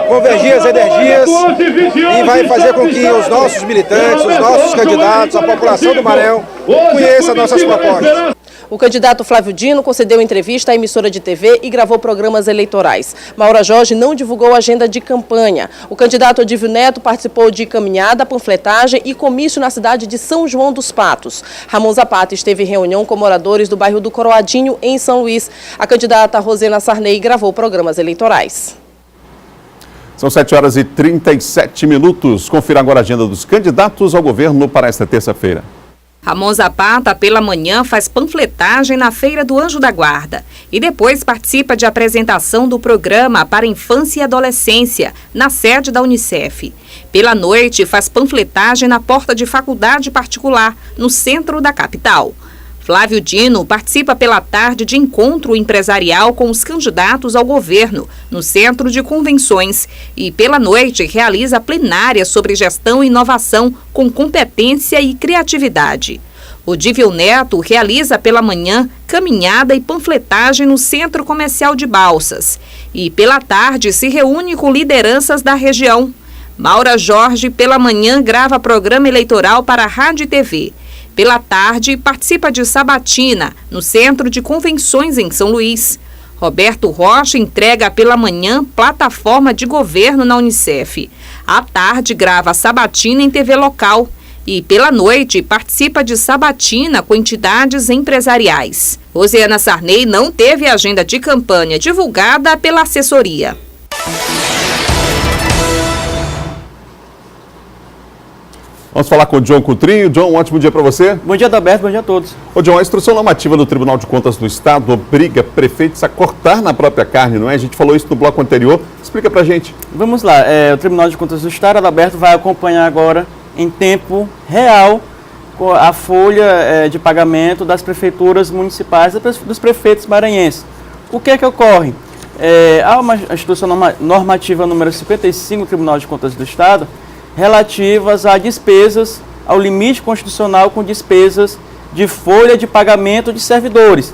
Speaker 20: convergir as energias e vai fazer com que os nossos militantes, os nossos candidatos, a população do Maranhão conheça nossas propostas.
Speaker 19: O candidato Flávio Dino concedeu entrevista à emissora de TV e gravou programas eleitorais. Maura Jorge não divulgou a agenda de campanha. O candidato Odívio Neto participou de caminhada, panfletagem e comício na cidade de São João dos Patos. Ramon Zapata esteve em reunião com moradores do bairro do Coroadinho, em São Luís. A candidata Rosiana Sarney gravou programas eleitorais.
Speaker 1: São 7h37 minutos. Confira agora a agenda dos candidatos ao governo para esta terça-feira.
Speaker 21: Ramon Zapata, pela manhã, faz panfletagem na Feira do Anjo da Guarda e depois participa de apresentação do programa para infância e adolescência, na sede da Unicef. Pela noite, faz panfletagem na porta de faculdade particular, no centro da capital. Flávio Dino participa pela tarde de encontro empresarial com os candidatos ao governo, no Centro de Convenções, e pela noite realiza plenária sobre gestão e inovação com competência e criatividade. Odívio Neto realiza pela manhã caminhada e panfletagem no Centro Comercial de Balsas e pela tarde se reúne com lideranças da região. Maura Jorge, pela manhã, grava programa eleitoral para a Rádio e TV. Pela tarde, participa de sabatina no Centro de Convenções em São Luís. Roberto Rocha entrega pela manhã plataforma de governo na Unicef. À tarde, grava sabatina em TV local. E pela noite, participa de sabatina com entidades empresariais. Rosiana Sarney não teve agenda de campanha divulgada pela assessoria.
Speaker 1: Vamos falar com o John Coutrinho. John, um ótimo dia para você.
Speaker 3: Bom dia, Adalberto. Bom dia a todos.
Speaker 1: Ô, John, a instrução normativa do Tribunal de Contas do Estado obriga prefeitos a cortar na própria carne, não é? A gente falou isso no bloco anterior. Explica pra gente.
Speaker 3: Vamos lá. O Tribunal de Contas do Estado, Adalberto, vai acompanhar agora em tempo real a folha de pagamento das prefeituras municipais, dos prefeitos maranhenses. O que é que ocorre? Há uma instrução normativa número 55 do Tribunal de Contas do Estado relativas a despesas, ao limite constitucional com despesas de folha de pagamento de servidores.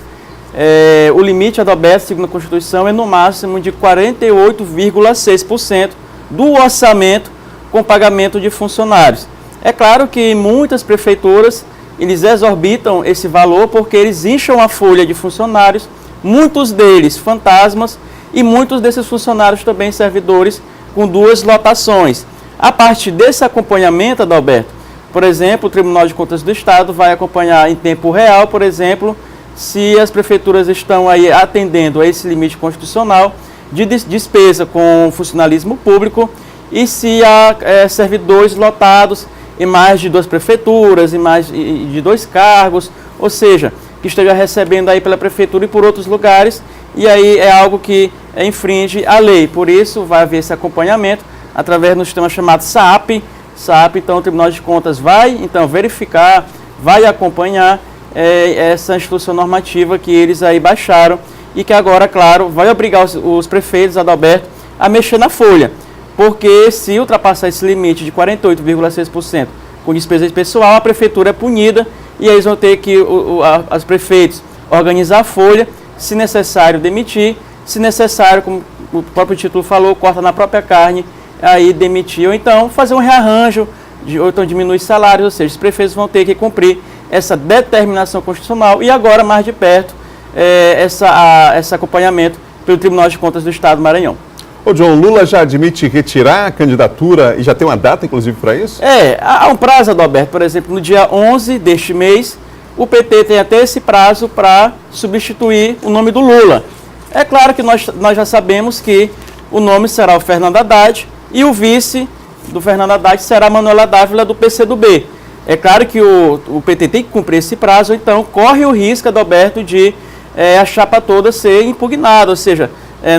Speaker 3: O limite, Adalberto, segundo a Constituição, é no máximo de 48,6% do orçamento com pagamento de funcionários. É claro que muitas prefeituras, eles exorbitam esse valor porque eles incham a folha de funcionários, muitos deles fantasmas e muitos desses funcionários também servidores com 2 lotações. A partir desse acompanhamento, Adalberto, por exemplo, o Tribunal de Contas do Estado vai acompanhar em tempo real, por exemplo, se as prefeituras estão aí atendendo a esse limite constitucional de despesa com funcionalismo público e se há servidores lotados em mais de 2 prefeituras, em mais de 2 cargos, ou seja, que esteja recebendo aí pela prefeitura e por outros lugares, e aí é algo que infringe a lei. Por isso, vai haver esse acompanhamento através do sistema chamado SAP. Então, o Tribunal de Contas vai, então, verificar, vai acompanhar essa instrução normativa que eles aí baixaram e que agora, claro, vai obrigar os prefeitos, Adalberto, a mexer na folha. Porque se ultrapassar esse limite de 48,6% com despesa de pessoal, a prefeitura é punida e eles vão ter que, os prefeitos, organizar a folha, se necessário demitir, se necessário, como o próprio título falou, corta na própria carne, aí demitir, ou então fazer um rearranjo, ou então diminuir salários, ou seja, os prefeitos vão ter que cumprir essa determinação constitucional e agora mais de perto esse acompanhamento pelo Tribunal de Contas do Estado do Maranhão.
Speaker 1: Ô, John, Lula já admite retirar a candidatura e já tem uma data, inclusive, para isso?
Speaker 3: Há um prazo, Adalberto, por exemplo, no dia 11 deste mês, o PT tem até esse prazo para substituir o nome do Lula. É claro que nós já sabemos que o nome será o Fernando Haddad e o vice do Fernando Haddad será a Manuela Dávila, do PCdoB. É claro que o PT tem que cumprir esse prazo, então corre o risco, Adalberto, de a chapa toda ser impugnada, ou seja,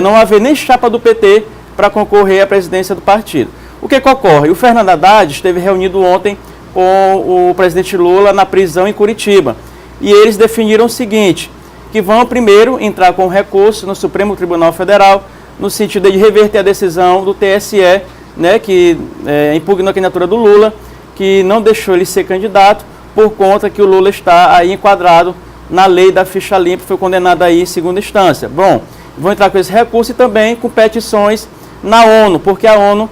Speaker 3: não haver nem chapa do PT para concorrer à presidência do partido. O que ocorre? O Fernando Haddad esteve reunido ontem com o presidente Lula na prisão em Curitiba. E eles definiram o seguinte, que vão primeiro entrar com recurso no Supremo Tribunal Federal, no sentido de reverter a decisão do TSE, né, que impugnou a candidatura do Lula, que não deixou ele ser candidato, por conta que o Lula está aí enquadrado na lei da ficha limpa, foi condenado aí em segunda instância. Bom, vão entrar com esse recurso e também com petições na ONU, porque a ONU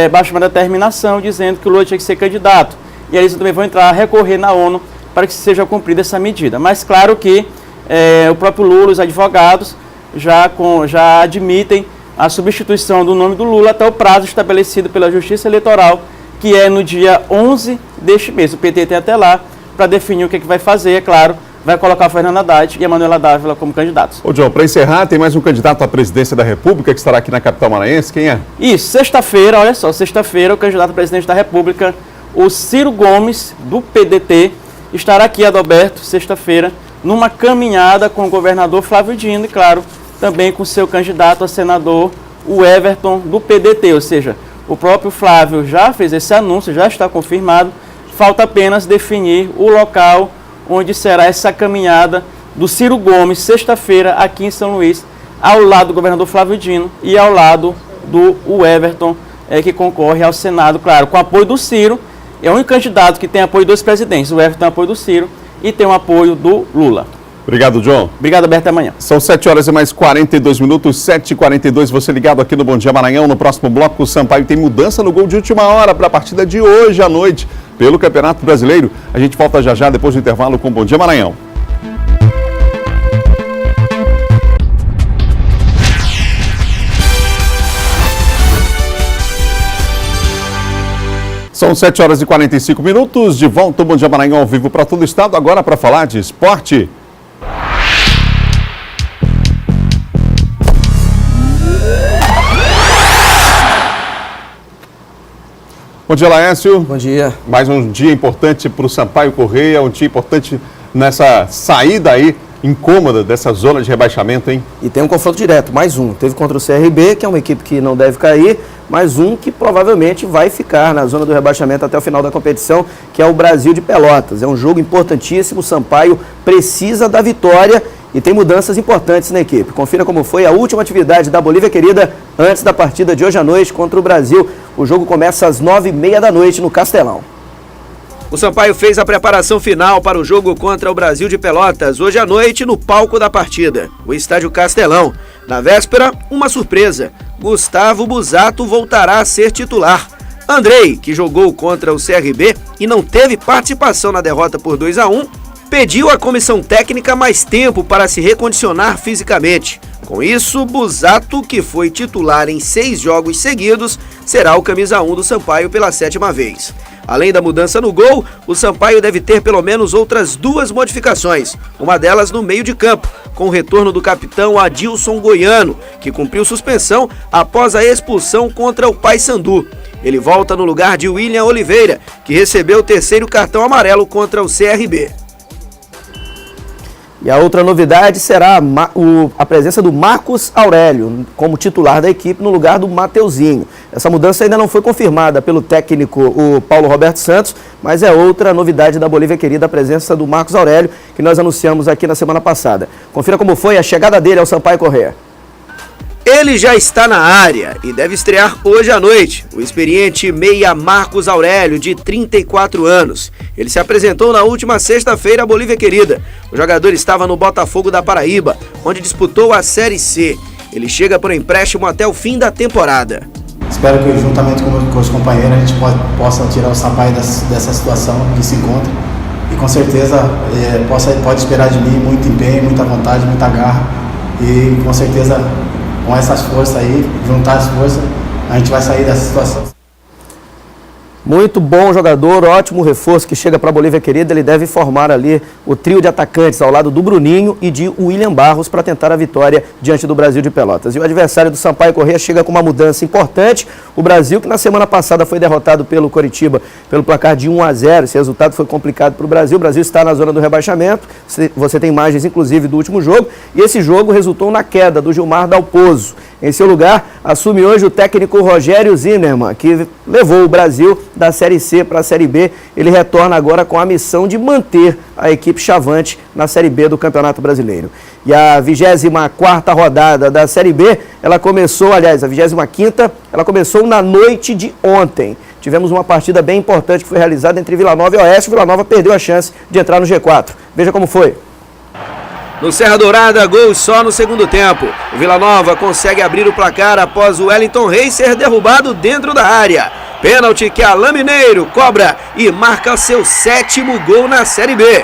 Speaker 3: baixou uma determinação dizendo que o Lula tinha que ser candidato. E eles também vão entrar a recorrer na ONU para que seja cumprida essa medida. Mas claro que o próprio Lula, os advogados, já admitem a substituição do nome do Lula até o prazo estabelecido pela Justiça Eleitoral, que é no dia 11 deste mês. O PT tem até lá para definir o que vai fazer, é claro, vai colocar o Fernando Haddad e a Manuela Dávila como candidatos.
Speaker 1: Ô, John, para encerrar, tem mais um candidato à presidência da República que estará aqui na capital maranhense. Quem é?
Speaker 3: Isso, sexta-feira, olha só, sexta-feira o candidato a presidente da República, o Ciro Gomes, do PDT, estará aqui, Adalberto, sexta-feira, numa caminhada com o governador Flávio Dino e, claro, também com seu candidato a senador, o Everton, do PDT, ou seja, o próprio Flávio já fez esse anúncio, já está confirmado, falta apenas definir o local onde será essa caminhada do Ciro Gomes, sexta-feira, aqui em São Luís, ao lado do governador Flávio Dino e ao lado do Everton, que concorre ao Senado, claro, com apoio do Ciro. É o único candidato que tem apoio dos presidentes. O Everton tem apoio do Ciro e tem o apoio do Lula.
Speaker 1: Obrigado, John.
Speaker 3: Obrigado, Alberto. Até amanhã.
Speaker 1: São 7 horas e mais 42 minutos, 7h42. Você ligado aqui no Bom Dia Maranhão. No próximo bloco, o Sampaio tem mudança no gol de última hora para a partida de hoje à noite pelo Campeonato Brasileiro. A gente volta já depois do intervalo com o Bom Dia Maranhão. São 7 horas e 45 minutos, de volta ao Bom Dia Maranhão ao vivo para todo o estado, agora para falar de esporte. Bom dia, Laércio.
Speaker 4: Bom dia.
Speaker 1: Mais um dia importante para o Sampaio Corrêa, um dia importante nessa saída aí incômoda dessa zona de rebaixamento, hein?
Speaker 4: E tem um confronto direto, mais um. Teve contra o CRB, que é uma equipe que não deve cair, mais um que provavelmente vai ficar na zona do rebaixamento até o final da competição, que é o Brasil de Pelotas. É um jogo importantíssimo, o Sampaio precisa da vitória e tem mudanças importantes na equipe. Confira como foi a última atividade da Bolívia Querida antes da partida de hoje à noite contra o Brasil. O jogo começa às 9h30 da noite no Castelão.
Speaker 22: O Sampaio fez a preparação final para o jogo contra o Brasil de Pelotas, hoje à noite no palco da partida, o Estádio Castelão. Na véspera, uma surpresa. Gustavo Busato voltará a ser titular. Andrei, que jogou contra o CRB e não teve participação na derrota por 2-1, pediu à comissão técnica mais tempo para se recondicionar fisicamente. Com isso, Busato, que foi titular em 6 jogos seguidos, será o camisa 1 do Sampaio pela 7ª vez. Além da mudança no gol, o Sampaio deve ter pelo menos outras 2 modificações, uma delas no meio de campo, com o retorno do capitão Adilson Goiano, que cumpriu suspensão após a expulsão contra o Paysandu. Ele volta no lugar de William Oliveira, que recebeu o 3º cartão amarelo contra o CRB.
Speaker 4: E a outra novidade será a presença do Marcos Aurélio como titular da equipe no lugar do Mateuzinho. Essa mudança ainda não foi confirmada pelo técnico o Paulo Roberto Santos, mas é outra novidade da Bolívia Querida, a presença do Marcos Aurélio, que nós anunciamos aqui na semana passada. Confira como foi a chegada dele ao Sampaio Corrêa.
Speaker 22: Ele já está na área e deve estrear hoje à noite, o experiente meia Marcos Aurélio, de 34 anos. Ele se apresentou na última sexta-feira à Bolívia Querida. O jogador estava no Botafogo da Paraíba, onde disputou a Série C. Ele chega por empréstimo até o fim da temporada.
Speaker 23: Espero que, juntamente com os companheiros, a gente possa tirar o Sampaio dessa situação que se encontra. E com certeza pode esperar de mim muito empenho, muita vontade, muita garra. E com certeza, com essas forças aí, juntar as forças, a gente vai sair dessa situação.
Speaker 4: Muito bom jogador, ótimo reforço que chega para a Bolívia Querida. Ele deve formar ali o trio de atacantes ao lado do Bruninho e de William Barros para tentar a vitória diante do Brasil de Pelotas. E o adversário do Sampaio Corrêa chega com uma mudança importante. O Brasil, que na semana passada foi derrotado pelo Coritiba pelo placar de 1-0. Esse resultado foi complicado para o Brasil. O Brasil está na zona do rebaixamento. Você tem imagens, inclusive, do último jogo. E esse jogo resultou na queda do Gilmar Dalpozo. Em seu lugar, assume hoje o técnico Rogério Zimmermann, que levou o Brasil da Série C para a Série B. Ele retorna agora com a missão de manter a equipe chavante na Série B do Campeonato Brasileiro. E a 24ª rodada da Série B, ela começou, aliás, a 25ª, ela começou na noite de ontem. Tivemos uma partida bem importante que foi realizada entre Vila Nova e Oeste. O Vila Nova perdeu a chance de entrar no G4. Veja como foi.
Speaker 22: No Serra Dourada, gol só no segundo tempo. O Vila Nova consegue abrir o placar após o Wellington Reis ser derrubado dentro da área. Pênalti que Alain Mineiro cobra e marca seu 7º gol na Série B.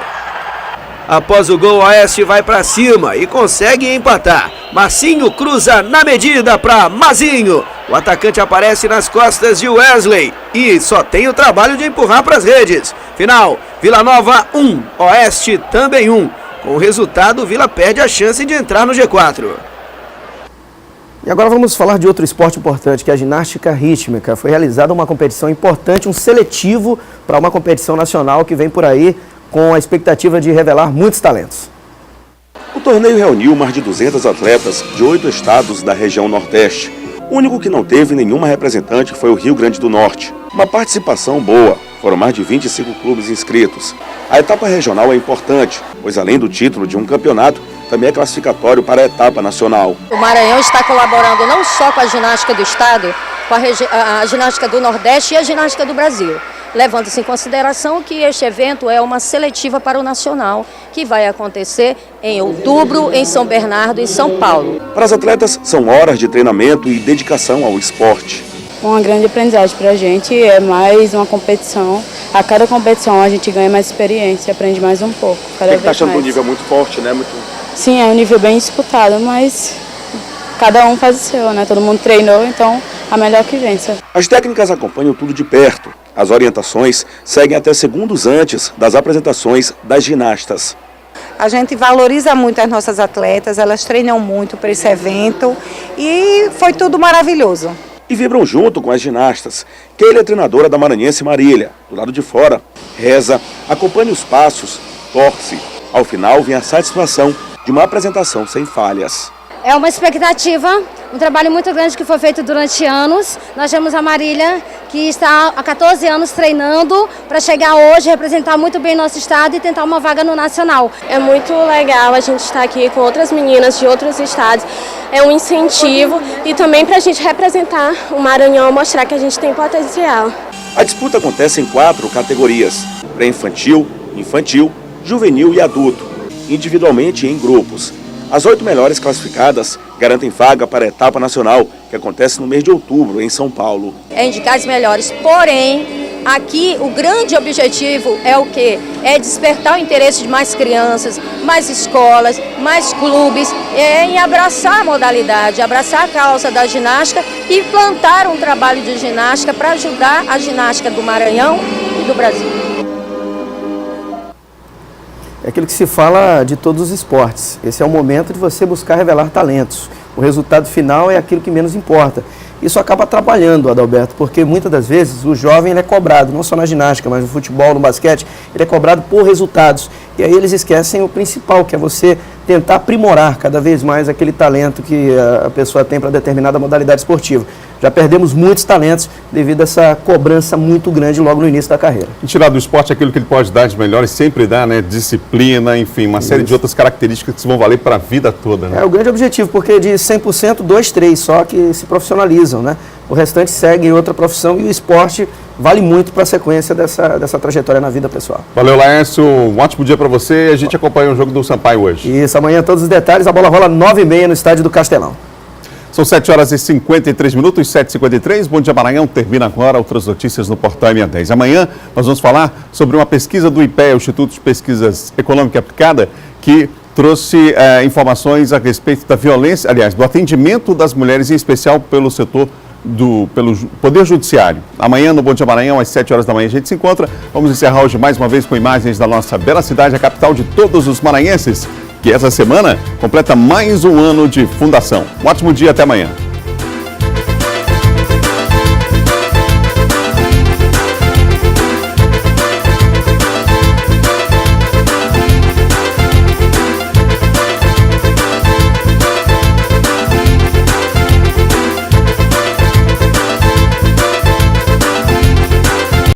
Speaker 22: Após o gol, o Oeste vai para cima e consegue empatar. Marcinho cruza na medida para Mazinho. O atacante aparece nas costas de Wesley e só tem o trabalho de empurrar para as redes. Final, Vila Nova 1, Oeste também 1. Com o resultado, o Vila perde a chance de entrar no G4.
Speaker 4: E agora vamos falar de outro esporte importante, que é a ginástica rítmica. Foi realizada uma competição importante, um seletivo para uma competição nacional que vem por aí com a expectativa de revelar muitos talentos.
Speaker 24: O torneio reuniu mais de 200 atletas de 8 estados da região Nordeste. O único que não teve nenhuma representante foi o Rio Grande do Norte. Uma participação boa, foram mais de 25 clubes inscritos. A etapa regional é importante, pois além do título de um campeonato, também é classificatório para a etapa nacional.
Speaker 25: O Maranhão está colaborando não só com a ginástica do estado, com a ginástica do Nordeste e a ginástica do Brasil. Levando-se em consideração que este evento é uma seletiva para o Nacional, que vai acontecer em outubro em São Bernardo e São Paulo.
Speaker 24: Para as atletas, são horas de treinamento e dedicação ao esporte.
Speaker 26: Uma grande aprendizagem para a gente, é mais uma competição. A cada competição a gente ganha mais experiência, aprende mais um pouco.
Speaker 24: Você está achando um nível muito forte, né?
Speaker 26: Sim, é um nível bem disputado, mas cada um faz o seu, né? Todo mundo treinou, então a melhor que vença.
Speaker 24: As técnicas acompanham tudo de perto. As orientações seguem até segundos antes das apresentações das ginastas.
Speaker 27: A gente valoriza muito as nossas atletas, elas treinam muito para esse evento e foi tudo maravilhoso.
Speaker 24: e vibram junto com as ginastas. Keila é treinadora da maranhense Marília. Do lado de fora, reza, acompanha os passos, torce. Ao final, vem a satisfação de uma apresentação sem falhas.
Speaker 5: É uma expectativa, um trabalho muito grande que foi feito durante anos. Nós temos a Marília, que está há 14 anos treinando para chegar hoje, representar muito bem nosso estado e tentar uma vaga no Nacional.
Speaker 6: É muito legal a gente estar aqui com outras meninas de outros estados. É um incentivo e também para a gente representar o Maranhão, mostrar que a gente tem potencial.
Speaker 24: A disputa acontece em 4 categorias: pré-infantil, infantil, juvenil e adulto, individualmente e em grupos. As 8 melhores classificadas garantem vaga para a etapa nacional, que acontece no mês de outubro, em São Paulo.
Speaker 25: É indicar as melhores, porém, aqui o grande objetivo é o quê? É despertar o interesse de mais crianças, mais escolas, mais clubes, em abraçar a modalidade, abraçar a causa da ginástica e plantar um trabalho de ginástica para ajudar a ginástica do Maranhão e do Brasil.
Speaker 4: É aquilo que se fala de todos os esportes. Esse é o momento de você buscar revelar talentos. O resultado final é aquilo que menos importa. Isso acaba atrapalhando, Adalberto, porque muitas das vezes o jovem ele é cobrado, não só na ginástica, mas no futebol, no basquete, ele é cobrado por resultados. E aí eles esquecem o principal, que é você tentar aprimorar cada vez mais aquele talento que a pessoa tem para determinada modalidade esportiva. Já perdemos muitos talentos devido a essa cobrança muito grande logo no início da carreira.
Speaker 1: E tirar do esporte aquilo que ele pode dar de melhor e sempre dá, né? Disciplina, enfim, uma série de outras características que vão valer para a vida toda, né?
Speaker 4: É o grande objetivo, porque de 100%, 2, 3 só que se profissionalizam, né? O restante segue em outra profissão e o esporte vale muito para a sequência dessa trajetória na vida pessoal.
Speaker 1: Valeu, Laércio. Um ótimo dia para você. A gente acompanha o jogo do Sampaio hoje.
Speaker 4: Isso, amanhã todos os detalhes. A bola rola 9h30 no estádio do Castelão.
Speaker 1: São 7h53, 7h53. Bom Dia Maranhão termina agora. Outras notícias no Portal MA10. Amanhã nós vamos falar sobre uma pesquisa do IPEA, o Instituto de Pesquisas Econômica e Aplicada, que trouxe informações a respeito da violência, aliás, do atendimento das mulheres, em especial pelo setor pelo Poder Judiciário. Amanhã no Bom Dia Maranhão, às 7 horas da manhã, a gente se encontra. Vamos encerrar hoje mais uma vez com imagens da nossa bela cidade, a capital de todos os maranhenses, que essa semana completa mais um ano de fundação. Um ótimo dia, até amanhã.